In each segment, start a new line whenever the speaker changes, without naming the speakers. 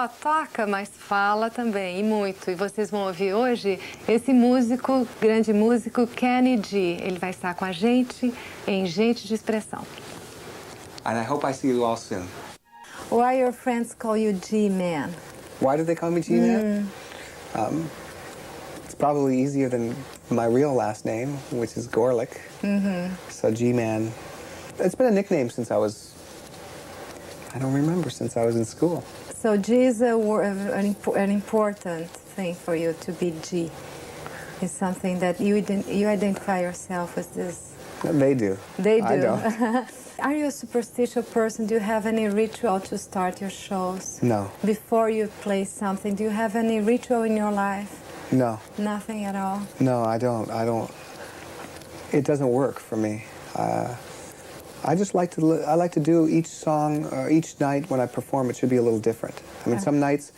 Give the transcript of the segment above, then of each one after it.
só toca, mas fala também, e muito. E vocês vão ouvir hoje esse músico, grande músico, Kenny G. Ele vai estar com a gente em Gente de Expressão.
And I hope I see you all soon.
Why your friends call you G-Man?
Why do they call me G-Man? It's probably easier than my real last name, which is Gorlick. So G-Man. It's been a nickname since I don't remember, since I was in school.
So G is an important thing for you to be G. It's something that you identify yourself as this.
They do.
They do.
I don't.
Are you a superstitious person? Do you have any ritual to start your shows?
No.
Before you play something, do you have any ritual in your life?
No.
Nothing at all?
No, I don't. It doesn't work for me. I just like to do each song, or each night when I perform, it should be a little different. I mean, some nights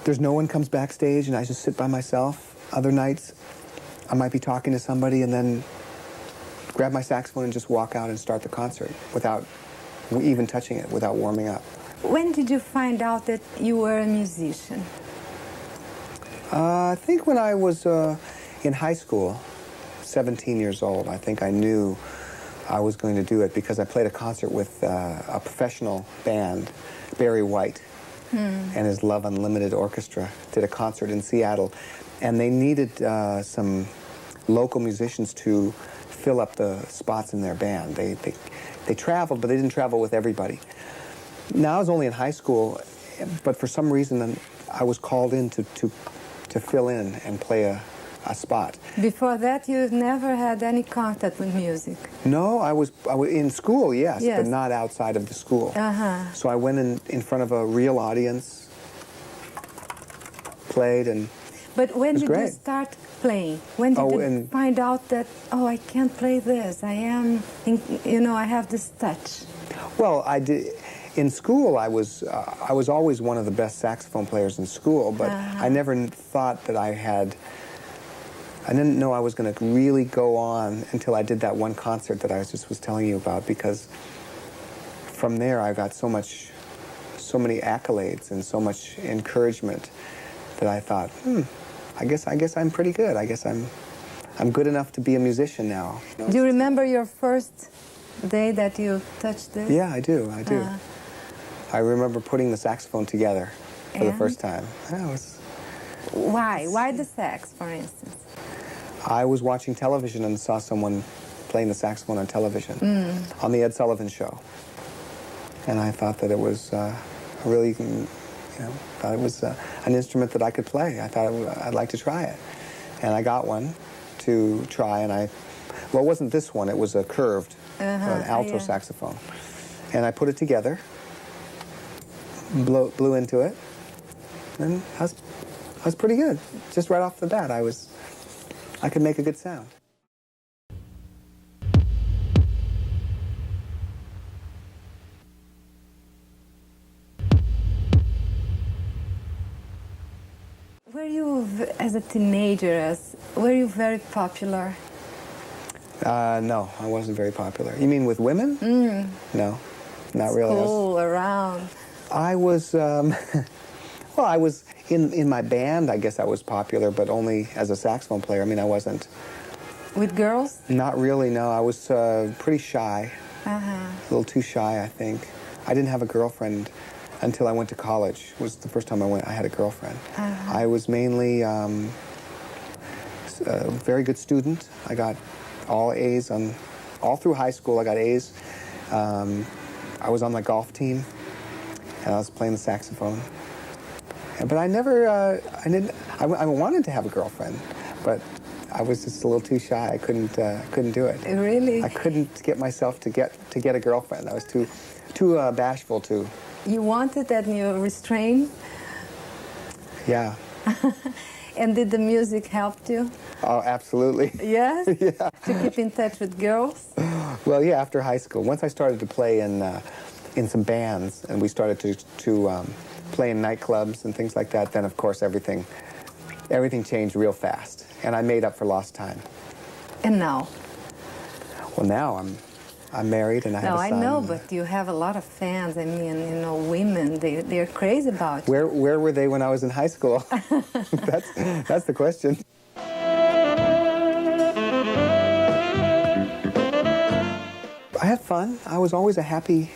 there's no one comes backstage and I just sit by myself. Other nights I might be talking to somebody and then grab my saxophone and just walk out and start the concert without even touching it, without warming up.
When did you find out that you were a musician?
I think when I was in high school, 17 years old, I think I knew I was going to do it because I played a concert with a professional band, Barry White, and his Love Unlimited Orchestra did a concert in Seattle, and they needed some local musicians to fill up the spots in their band. They traveled, but they didn't travel with everybody. Now I was only in high school, but for some reason I was called in to fill in and play a spot.
Before that, you've never had any contact with music?
No, I was in school, yes, but not outside of the school. So I went in front of a real audience, played, and
But when did
great.
you start playing? When did you find out that, oh, I can't play this, I have this touch?
Well, I did. In school, I was always one of the best saxophone players in school, but I never thought that I didn't know I was going to really go on until I did that one concert that I was telling you about, because from there I got so many accolades and so much encouragement that I thought, I guess I'm pretty good. I guess I'm good enough to be a musician now.
Do you remember your first day that you touched this?
Yeah, I do. I remember putting the saxophone together for the first time.
Why? Why the sax, for instance?
I was watching television and saw someone playing the saxophone on television on the Ed Sullivan Show, and I thought that it was thought it was an instrument that I could play. I thought I'd like to try it, and I got one to try, and it wasn't this one. It was a curved, an alto saxophone, and I put it together, blew into it, and I was pretty good. Just right off the bat, I could make a good sound.
Were you, as a teenager, were you very popular?
No, I wasn't very popular. You mean with women? No, not really.
School, around?
I was, I was in my band, I guess I was popular, but only as a saxophone player. I mean, I wasn't.
With girls?
Not really, no. I was pretty shy. A little too shy, I think. I didn't have a girlfriend until I went to college. It was the first time I had a girlfriend. I was mainly a very good student. I got all A's all through high school. I got A's. I was on the golf team, and I was playing the saxophone. But I never, I wanted to have a girlfriend, but I was just a little too shy. I couldn't do it.
Really?
I couldn't get myself to get a girlfriend. I was too bashful to.
You wanted and you restrained?
Yeah.
And did the music help you?
Oh, absolutely.
Yes?
Yeah.
To keep in touch with girls?
Well, yeah, after high school. Once I started to play in some bands, and we started to play in nightclubs and things like that, then, of course, everything changed real fast. And I made up for lost time.
And now?
Well, now I'm married and I have a son.
No, I know, but you have a lot of fans. I mean, you know, women, they're crazy about you.
Where were they when I was in high school? That's the question. I had fun. I was always a happy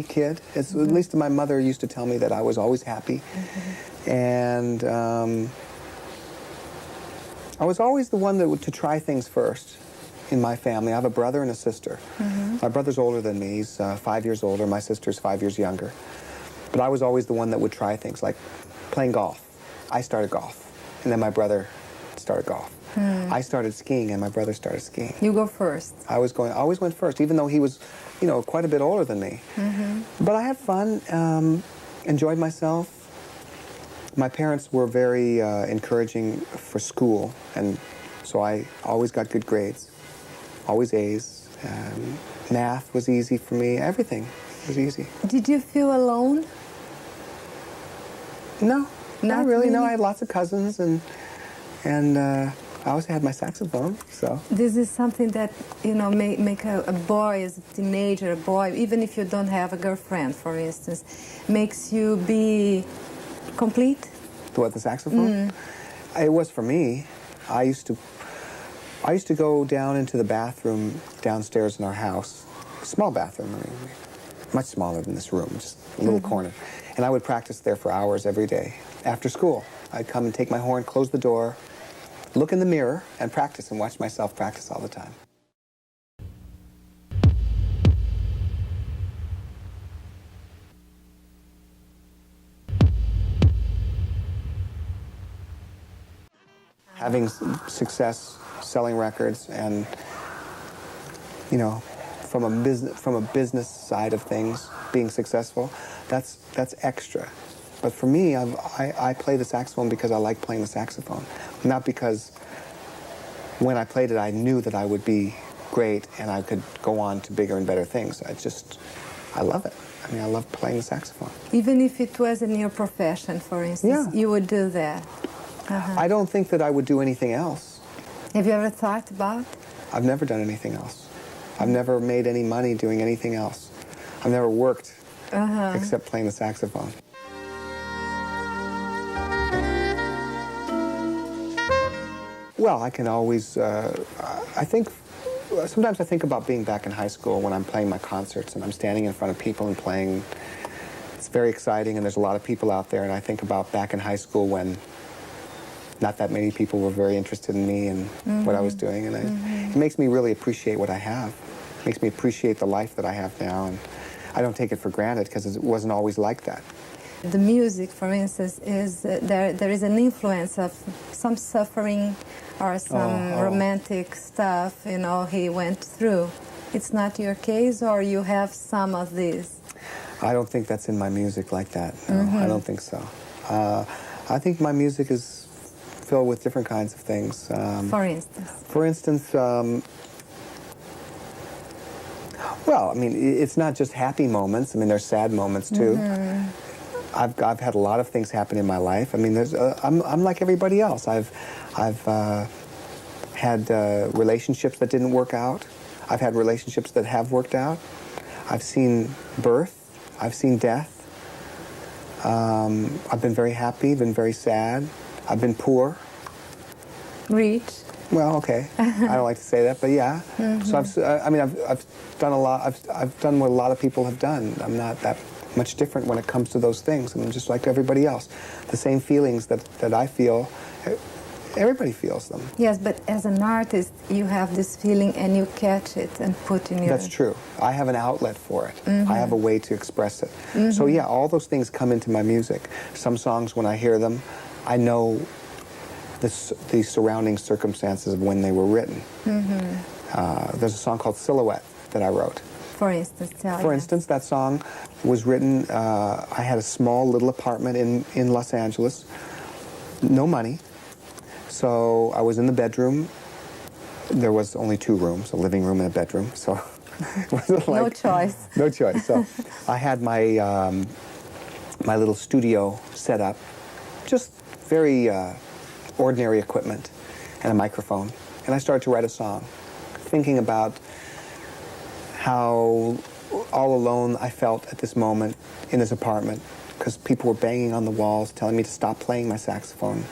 kid. At least my mother used to tell me that I was always happy. And I was always the one to try things first in my family. I have a brother and a sister. My brother's older than me. He's 5 years older. My sister's 5 years younger. But I was always the one that would try things, like playing golf. I started golf, and then my brother started golf. I started skiing, and my brother started skiing.
You go first.
I always went first, even though he was, you know, quite a bit older than me. But I had fun, enjoyed myself. My parents were very encouraging for school, and so I always got good grades, always A's. Math was easy for me. Everything was easy.
Did you feel alone?
No, not really. No, I had lots of cousins, and I always had my saxophone, so.
This is something that, you know, make a boy, as a teenager, a boy, even if you don't have a girlfriend, for instance, makes you be complete?
What, the saxophone? It was for me. I used to go down into the bathroom downstairs in our house, small bathroom, I mean, much smaller than this room, just a little corner. And I would practice there for hours every day. After school, I'd come and take my horn, close the door, look in the mirror, and practice, and watch myself practice all the time. Having success selling records, and, you know, from a business side of things, being successful, that's extra. But for me, I play the saxophone because I like playing the saxophone, not because when I played it I knew that I would be great and I could go on to bigger and better things. I love it. I mean, I love playing the saxophone.
Even if it wasn't your profession, for instance, you would do that?
I don't think that I would do anything else.
Have you ever thought about?
I've never done anything else. I've never made any money doing anything else. I've never worked except playing the saxophone. Well, I can always, sometimes I think about being back in high school when I'm playing my concerts and I'm standing in front of people and playing. It's very exciting, and there's a lot of people out there, and I think about back in high school when not that many people were very interested in me and what I was doing, and it makes me really appreciate what I have. It makes me appreciate the life that I have now, and I don't take it for granted because it wasn't always like that.
The music, for instance, is there is an influence of some suffering or some romantic stuff, you know, he went through. It's not your case, or you have some of these?
I don't think that's in my music like that. No, I don't think so. I think my music is filled with different kinds of things.
For instance? For instance,
well, I mean, it's not just happy moments. I mean, there's sad moments too. I've had a lot of things happen in my life. I mean, I'm like everybody else. I've had relationships that didn't work out. I've had relationships that have worked out. I've seen birth. I've seen death. I've been very happy, been very sad. I've been poor.
Rich.
Well, okay. I don't like to say that, but yeah. So I've done a lot. I've done what a lot of people have done. I'm not that much different when it comes to those things. I'm just like everybody else. The same feelings that I feel, everybody feels them.
Yes, but as an artist, you have this feeling and you catch it and put in your...
That's true. I have an outlet for it. I have a way to express it. So yeah, all those things come into my music. Some songs, when I hear them, I know the surrounding circumstances of when they were written. There's a song called Silhouette that I wrote.
For instance,
For instance, that song was written, I had a small little apartment in Los Angeles, no money. So I was in the bedroom. There was only 2 rooms, a living room and a bedroom. So it was like,
no choice.
No choice. So I had my my little studio set up, just very ordinary equipment and a microphone. And I started to write a song, thinking about how all alone I felt at this moment in this apartment, because people were banging on the walls telling me to stop playing my saxophone.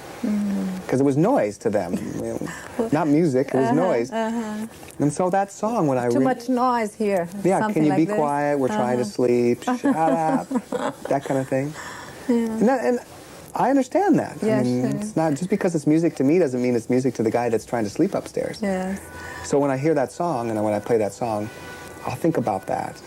Because it was noise to them. Not music, it was noise. And so that song, when I
Too much noise here.
Yeah,
something
can you
like
be
this.
quiet? We're trying to sleep. Shut up. That kind of thing. And I understand that.
Yeah,
I mean,
sure.
it's not just because it's music to me doesn't mean it's music to the guy that's trying to sleep upstairs.
Yes.
So when I hear that song and when I play that song, I'll think about that.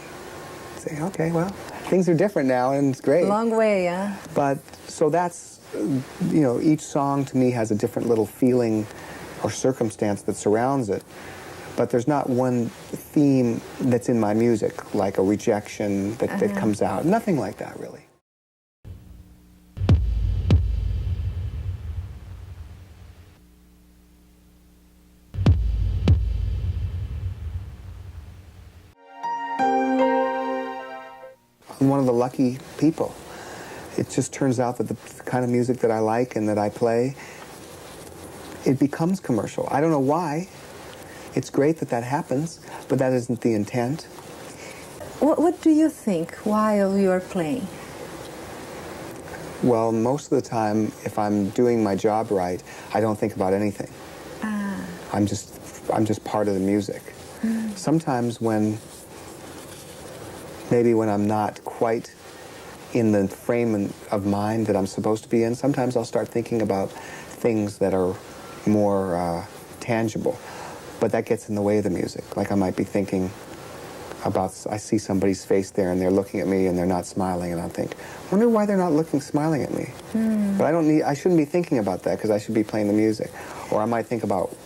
Say, okay, well, things are different now and it's great.
Long way, yeah.
But so that's, you know, each song to me has a different little feeling or circumstance that surrounds it. But there's not one theme that's in my music, like a rejection that comes out. Nothing like that, really. I'm one of the lucky people. It just turns out that the kind of music that I like and that I play, it becomes commercial. I don't know why. It's great that that happens, but that isn't the intent.
What do you think while you are playing?
Well, most of the time, if I'm doing my job right, I don't think about anything. I'm just part of the music. Sometimes maybe when I'm not quite in the frame of mind that I'm supposed to be in, sometimes I'll start thinking about things that are more tangible. But that gets in the way of the music. Like I might be thinking about, I see somebody's face there and they're looking at me and they're not smiling, and I think, wonder why they're not smiling at me. But I shouldn't be thinking about that because I should be playing the music. Or I might think about,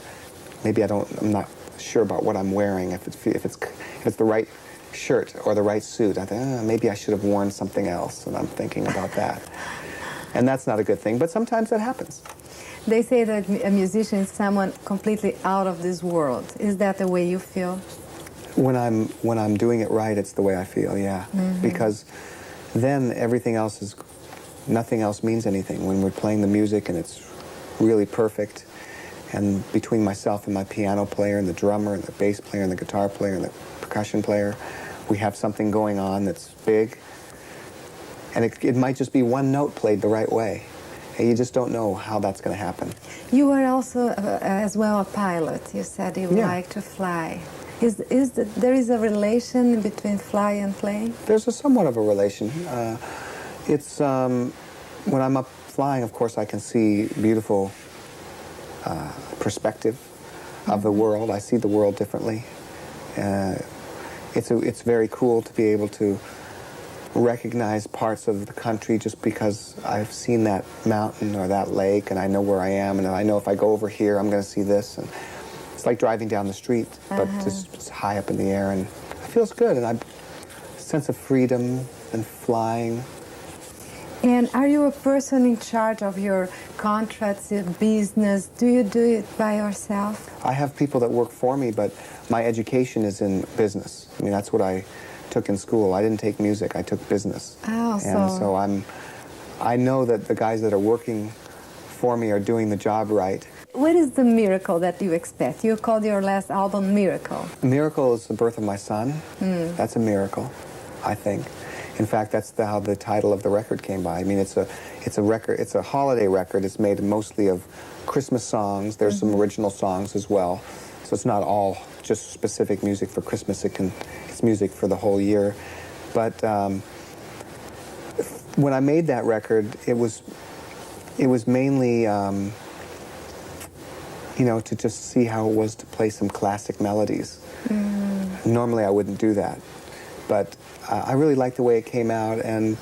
maybe I'm not sure about what I'm wearing, if it's the right shirt or the right suit. I think, maybe I should have worn something else, and I'm thinking about that. And that's not a good thing, but sometimes that happens.
They say that a musician is someone completely out of this world. Is that the way you feel?
When I'm doing it right, it's the way I feel, yeah. Because then nothing else means anything. When we're playing the music and it's really perfect, and between myself and my piano player and the drummer and the bass player and the guitar player and the percussion player, we have something going on that's big. And it might just be one note played the right way. And you just don't know how that's going to happen.
You were also, as well, a pilot. You said you like to fly. There is a relation between fly and play?
There's somewhat of a relation. When I'm up flying, of course, I can see beautiful perspective of the world. I see the world differently. It's very cool to be able to recognize parts of the country just because I've seen that mountain or that lake and I know where I am, and I know if I go over here I'm going to see this. And it's like driving down the street, but just high up in the air, and it feels good, and a sense of freedom and flying.
And are you a person in charge of your contracts, your business? Do you do it by yourself?
I have people that work for me, but my education is in business. I mean, that's what I took in school. I didn't take music, I took business.
Oh,
and so I know that the guys that are working for me are doing the job right.
What is the miracle that you expect? You called your last album Miracle.
Miracle is the birth of my son. That's a miracle, I think. In fact, that's how the title of the record came by. I mean, it's a record. It's a holiday record. It's made mostly of Christmas songs. There's some original songs as well. So it's not all just specific music for Christmas. It's music for the whole year. But when I made that record, it was mainly to just see how it was to play some classic melodies. Normally I wouldn't do that, but I really liked the way it came out, and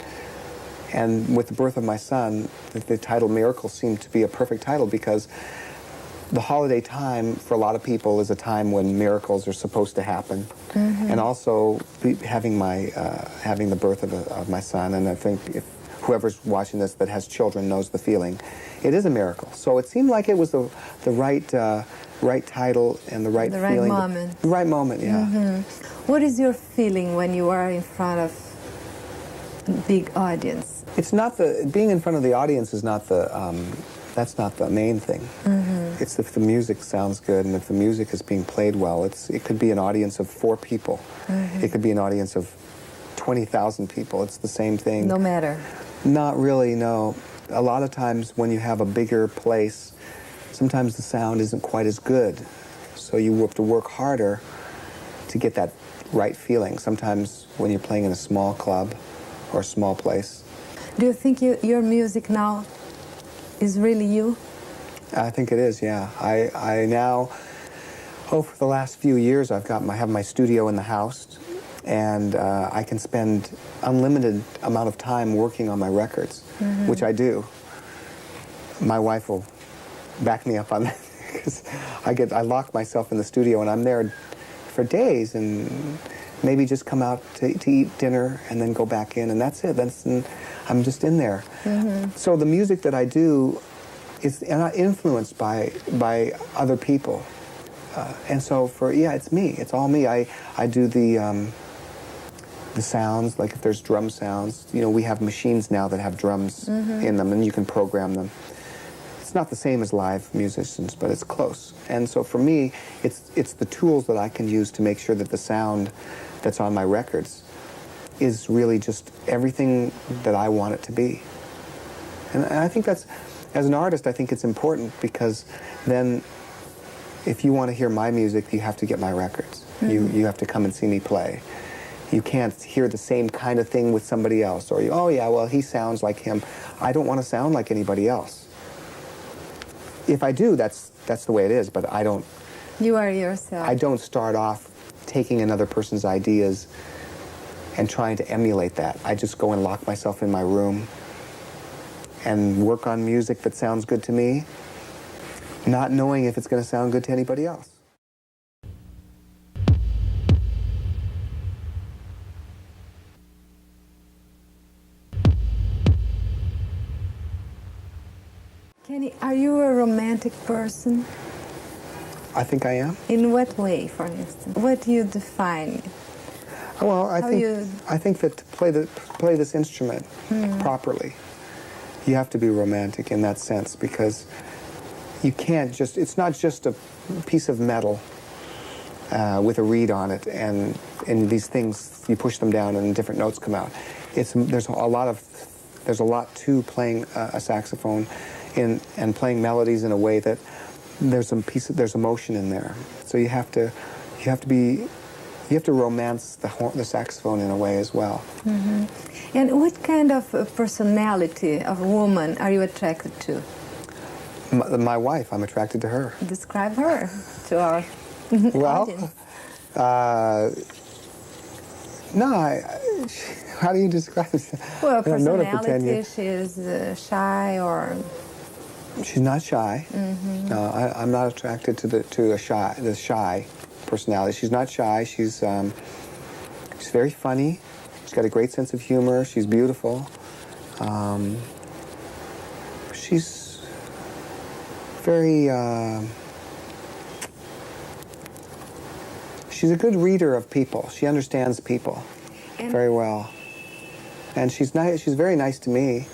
with the birth of my son, the title Miracle seemed to be a perfect title, because the holiday time for a lot of people is a time when miracles are supposed to happen, and also having the birth of my son, and I think if whoever's watching this that has children knows the feeling, it is a miracle. So it seemed like it was the right title and the right feeling.
Right moment.
The right moment, yeah.
What is your feeling when you are in front of a big audience?
It's not being in front of the audience is not that's not the main thing.
Mm-hmm.
It's if the music sounds good and if the music is being played well. It could be an audience of 4 people.
Mm-hmm.
It could be an audience of 20,000 people. It's the same thing.
No matter.
Not really, no. A lot of times when you have a bigger place, sometimes the sound isn't quite as good. So you have to work harder to get that right feeling. Sometimes when you're playing in a small club or a small place.
Do you think your music now is really you?
I think it is, yeah. I now, for the last few years, I have my studio in the house, and I can spend unlimited amount of time working on my records,
mm-hmm.
which I do. My wife will back me up on that, because I lock myself in the studio, and I'm there for days, and maybe just come out to eat dinner, and then go back in, and that's it. I'm just in there.
Mm-hmm.
So the music that I do is not influenced by other people. And so it's me. It's all me. I do the sounds, like if there's drum sounds. You know, we have machines now that have drums
mm-hmm.
in them, and you can program them. It's not the same as live musicians, but it's close. And so for me, it's the tools that I can use to make sure that the sound that's on my records is really just everything that I want it to be. And I think that's, as an artist, I think it's important, because then if you want to hear my music, you have to get my records. Mm-hmm. You have to come and see me play. You can't hear the same kind of thing with somebody else, or oh yeah, well, he sounds like him. I don't want to sound like anybody else. If I do, that's the way it is, but I don't.
You are yourself.
I don't start off taking another person's ideas and trying to emulate that. I just go and lock myself in my room and work on music that sounds good to me, not knowing if it's going to sound good to anybody else.
Kenny, are you a romantic person?
I think I am.
In what way, for instance? What do you define?
Well, I think that to play this instrument properly, you have to be romantic in that sense, because you can't just, it's not just a piece of metal with a reed on it, and these things, you push them down and different notes come out. There's a lot to playing a saxophone and playing melodies in a way that there's emotion in there. So you have to romance the saxophone in a way as well.
Mm-hmm. And what kind of personality of a woman are you attracted to?
My wife. I'm attracted to her.
Describe her to our audience.
How do you describe it?
Well, personality, she's shy or...
She's not shy. Mm-hmm. No, I'm not attracted to the shy personality. She's not shy. She's very funny. She's got a great sense of humor. She's beautiful. She's very... she's a good reader of people. She understands people very well. And she's nice. She's very nice to me.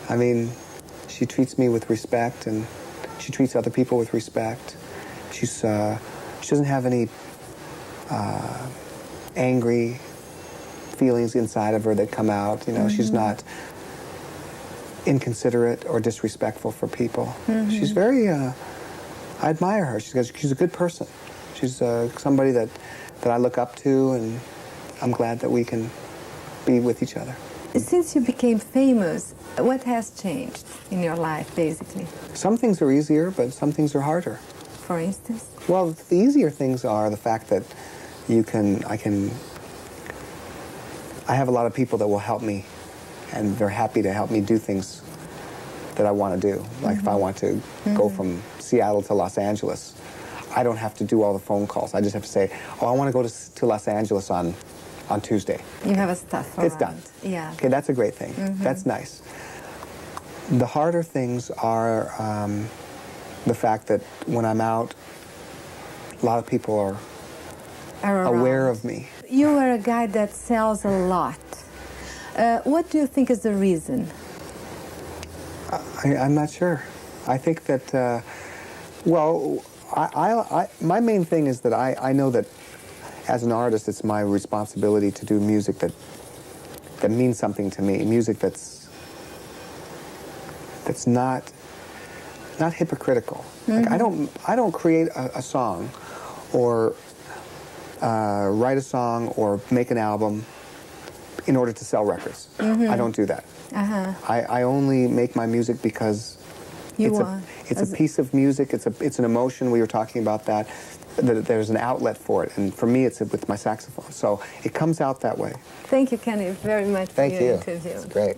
I mean, she treats me with respect, and she treats other people with respect. She doesn't have any angry feelings inside of her that come out. You know, mm-hmm. She's not inconsiderate or disrespectful for people. Mm-hmm. She's very. I admire her. She's a good person. She's somebody that I look up to, and I'm glad that we can be with each other.
Since you became famous, what has changed in your life, basically? Some
things are easier, but some things are harder.
For instance?
Well, the easier things are the fact that I have a lot of people that will help me, and they're happy to help me do things that I want to do. Like mm-hmm. if I want to mm-hmm. go from Seattle to Los Angeles, I don't have to do all the phone calls. I just have to say, oh, I want to go to Los Angeles on Tuesday.
You have a stuff around.
It's done.
Yeah.
Okay, that's a great thing. Mm-hmm. That's nice. The harder things are the fact that when I'm out, a lot of people are aware of me.
You are a guy that sells a lot. What do you think is the reason?
I'm not sure. I think that, well, my main thing is that I know that as an artist, it's my responsibility to do music that means something to me, music that's not hypocritical. Like I don't create a song or write a song or make an album in order to sell records. I don't do that. I only make my music because it's a piece of music. It's an emotion. We were talking about that. There's an outlet for it, and for me, it's with my saxophone. So it comes out that way.
Thank you, Kenny, very much for your interview.
It's great.